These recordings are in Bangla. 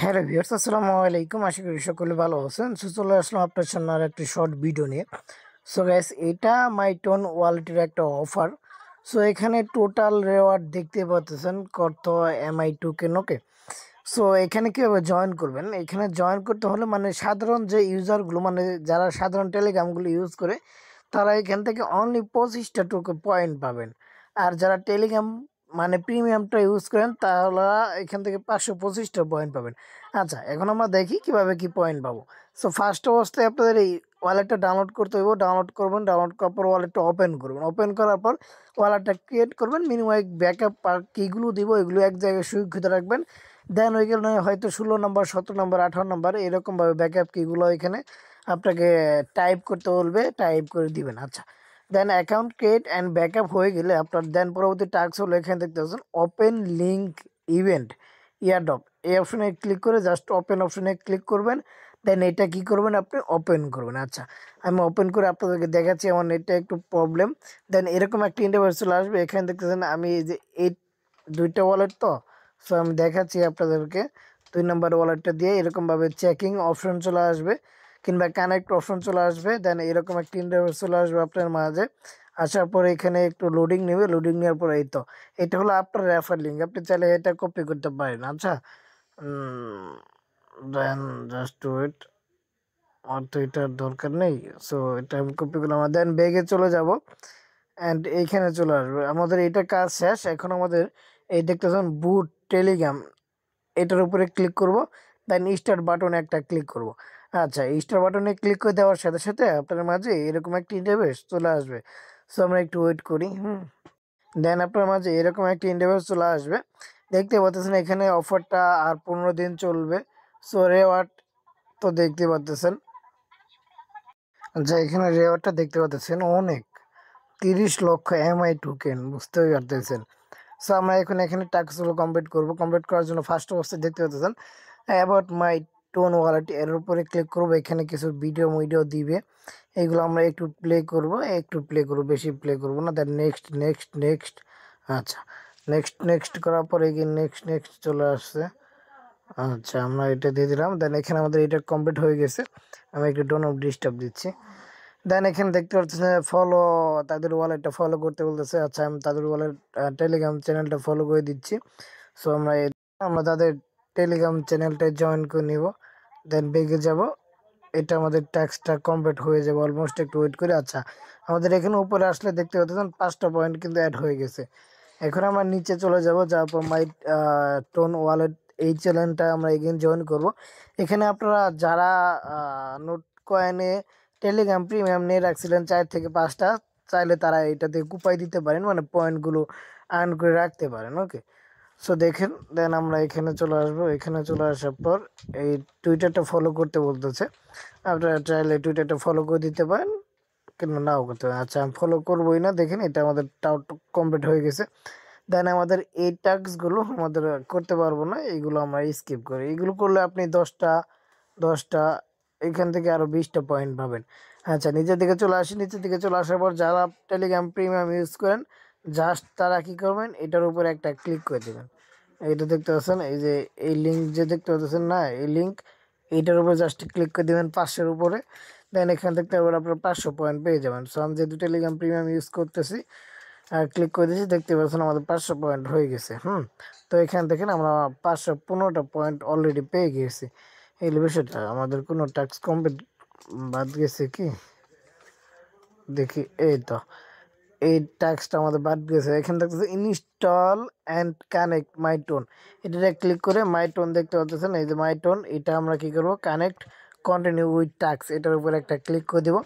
হ্যালো ভিউয়ার্স, আসসালামু আলাইকুম। আশা করি সকলে ভালো আছেন। চলে আসলাম আপনার সামনে আর একটি শর্ট ভিডিও নিয়ে। সো গাইস, এটা মাইটন ওয়ালেটের একটা অফার। সো এখানে টোটাল রেওয়ার্ড দেখতে পাচ্ছেন কত MI টোকেন। ওকে, সো এখানে কীভাবে জয়েন করবেন? এখানে জয়েন করতে হলে মানে সাধারণ যে ইউজারগুলো, মানে যারা সাধারণ টেলিগ্রামগুলো ইউজ করে, তারা এখান থেকে অনলি 25টা পয়েন্ট পাবেন। আর যারা টেলিগ্রাম মানে প্রিমিয়ামটা ইউজ করেন, তাহলে এখান থেকে 525টা পয়েন্ট পাবেন। আচ্ছা, এখন আমরা দেখি কিভাবে কি পয়েন্ট পাবো। সো ফার্স্ট অবস্থায় আপনাদের এই ওয়ালেটটা ডাউনলোড করতে হইব। ডাউনলোড করবেন, ডাউনলোড করার পর ওয়ালেটটা ওপেন করবেন। ওপেন করার পর ওয়ালেটটা ক্রিয়েট করবেন। মিনিমাম ব্যাকআপ কিগুলো দিব, এগুলো এক জায়গায় সুরক্ষিত রাখবেন। দেন ওইগুলো হয়তো 16 নম্বর, 17 নম্বর, 18 নম্বর এরকমভাবে ব্যাকআপ কিগুলো এখানে আপনাকে টাইপ করতে বলবে, টাইপ করে দিবেন। আচ্ছা, দেন অ্যাকাউন্ট ক্রিয়েট অ্যান্ড ব্যাকআপ হয়ে গেলে আপনার দেন পরবর্তী টাস্ক হলো এখানে দেখতে পাচ্ছেন ওপেন লিঙ্ক ইভেন্ট ইয়ারড্রপ। এই অপশনে ক্লিক করে জাস্ট ওপেন অপশনে ক্লিক করবেন। দেন এটা কি করবেন, আপনি ওপেন করবেন। আচ্ছা, আমি ওপেন করে আপনাদেরকে দেখাচ্ছি। আমার নেটটা একটু প্রবলেম। দেন এরকম একটা ইন্টারফেস চলে আসবে। এখানে দেখতেছেন আমি এই যে এই দুইটা ওয়ালেট, তো সো আমি দেখাচ্ছি আপনাদেরকে। 2 নম্বর ওয়ালেটটা দিয়ে এরকমভাবে চেকিং অপশন চলে আসবে, কিংবা কানেক্ট অপশন চলে আসবে। দেন এরকম একটা ইন্টারফেস চলে আসবে আপনার মাঝে। আসার পরে এখানে একটু লোডিং নেবে। লোডিং নেওয়ার পরে এই তো এটা হলো আপনার রেফার লিঙ্ক। আপনি চাইলে এটা কপি করতে পারেন। আচ্ছা, দেন জাস্ট ওয়েট। আমার তো এটার দরকার নেই। সো এটা আমি কপি করলাম। দেন ব্যাগে চলে যাব অ্যান্ড এইখানে চলে আসবে। আমাদের এটা কাজ শেষ। এখন আমাদের এই দেখতেছেন বুট টেলিগ্রাম, এটার উপরে ক্লিক করব। দেন স্টার্ট বাটনে একটা ক্লিক করব। আচ্ছা, স্টার বাটনে ক্লিক করে দেওয়ার সাথে সাথে আপনার মাঝে এরকম একটা ইন্টারফেস চলে আসবে। সো আমরা একটু ওয়েট করি। দেন আপনার মাঝে এরকম একটা ইন্টারফেস চলে আসবে। দেখতে পাচ্ছেন এখানে অফারটা আর 15 দিন চলবে। সো রেওয়ার্ড তো দেখতে পাচ্ছেন। আচ্ছা, এখানে রেওয়ার্ডটা দেখতে পাচ্ছেন অনেক, 30 লক্ষ MI টোকেন, বুঝতেই পারতেছেন। সো আমরা এখন এখানে টাস্কগুলো কমপ্লিট করব। কমপ্লিট করার জন্য ফার্স্ট অবস্থায় দেখতে পাচ্ছেন অ্যাবাউট মাই টোন ওয়ালেট, এর উপরে ক্লিক করব। এখানে কিছু ভিডিও দিবে, এগুলো আমরা একটু প্লে করব, বেশি প্লে করব না। Then next next next. আচ্ছা, নেক্সট নেক্সট করার পরে এগিয়ে নেক্সট নেক্সট চলে আসছে। আচ্ছা, আমরা এটা দিয়ে দিলাম। দেন এখানে আমাদের এটা কমপ্লিট হয়ে গেছে। আমি একটু ডোন অফ ডিস্টার্ব দিচ্ছি। দেন এখানে দেখতে পাচ্ছেন ফলো, তাদের ওয়ালেটটা ফলো করতে বলতেছে। আচ্ছা, আমি তাদের ওয়ালেট টেলিগ্রাম চ্যানেলটা ফলো করে দিচ্ছি। সো আমরা তাদের টেলিগ্রাম চ্যানেলটা জয়েন করে নিব। দেন বেগে যাব। এটা আমাদের ট্যাক্সটা কমপ্লিট হয়ে যাবে অলমোস্ট। একটু ওয়েট করে। আচ্ছা, আমাদের এখানে উপরে আসলে দেখতে পাচ্ছেন 5টা পয়েন্ট কিন্তু অ্যাড হয়ে গেছে। এখন আমরা নিচে চলে যাব, যাওয়ার পর মাই টোন ওয়ালেট, এই চ্যানেলটা আমরা এগেন জয়েন করব। এখানে আপনারা যারা নোট কয়েনে টেলিগ্রাম প্রিমিয়াম নিয়ে রাখছিলেন 4 থেকে 5টা, চাইলে তারা এটাতে কুপাই দিতে পারেন, মানে পয়েন্টগুলো আর্ন করে রাখতে পারেন। ওকে, সো দেখেন। দেন আমরা এখানে চলে আসবো। এখানে চলে আসার পর এই টুইটারটা ফলো করতে বলতেছে। আপনারা চাইলে টুইটারটা ফলো করে দিতে পারেন, কিন্তু নাও করতে পারেন। আচ্ছা, আমি ফলো করবোই না। দেখেন এটা আমাদের টাও কমপ্লিট হয়ে গেছে। দেন আমাদের এই টাস্কগুলো আমাদের করতে পারবো না, এইগুলো আমরা স্কিপ করি। এইগুলো করলে আপনি 10টা এখান থেকে আরও 20টা পয়েন্ট পাবেন। আচ্ছা, নিচের দিকে চলে আসি। নিচের দিকে চলে আসার পর যারা টেলিগ্রাম প্রিমিয়াম ইউজ করেন, জাস্ট তারা কী করবেন, এটার উপরে একটা ক্লিক করে দেবেন। এইটা দেখতে পাচ্ছেন, এই যে এই লিঙ্ক যে দেখতে পাচ্ছেন না, এই লিঙ্ক, এইটার উপরে জাস্ট ক্লিক করে দেবেন 500-এর উপরে। দেন এখানে দেখতে পাবেন আপনার 500 পয়েন্ট পেয়ে যাবেন। সো আমি যেহেতু টেলিগ্রাম প্রিমিয়াম ইউজ করতেছি, ক্লিক করে দিয়েছি, দেখতে পাচ্ছেন আমাদের 500 পয়েন্ট হয়ে গেছে। তো এখান থেকে আমরা 515টা পয়েন্ট অলরেডি পেয়ে গিয়েছি। এই বিষয়টা আমাদের কোনো টাস্ক কমপ্লিট বাদ গেছে কি দেখি। এই তো এই টাস্কটা আমাদের বাদ গেছে। এখান থেকে install and connect my tone, এটা ক্লিক করে মাই টোন দেখতে পাচ্ছেন। এই যে মাই টোন, এটা আমরা কি করব, কানেক্ট কন্টিনিউ উইথ টাস্ক, এটার উপরে একটা ক্লিক করে দেবো।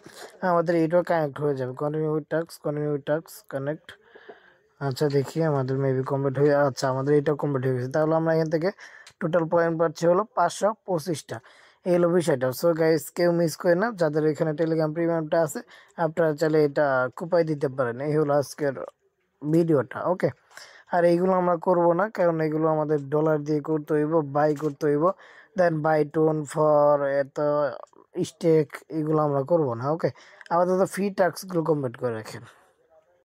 আমাদের এটাও কানেক্ট হয়ে যাবে। Continue with task connect. আচ্ছা, দেখি আমাদের মেবি কমপ্লিট হয়ে, আচ্ছা আমাদের এটাও কমপ্লিট হয়ে গেছে। তাহলে আমরা এখান থেকে টোটাল পয়েন্ট পাচ্ছি হলো 525টা। এই হলো বিষয়টা। সো গাইস, কেউ মিস করে না, যাদের এখানে টেলিগ্রাম প্রিমিয়ামটা আছে, আপনারা চাইলে এটা কুপাই দিতে পারেন। এই হলো আজকের ভিডিওটা। ওকে, আর এইগুলো আমরা করব না, কারণ এগুলো আমাদের ডলার দিয়ে করতে হইব, বাই করতে হইব। দেন বাই টোন ফর এত স্টেক, এগুলো আমরা করব না। ওকে, আপাতত ফ্রি টাস্কগুলো কমপ্লিট করে রাখেন।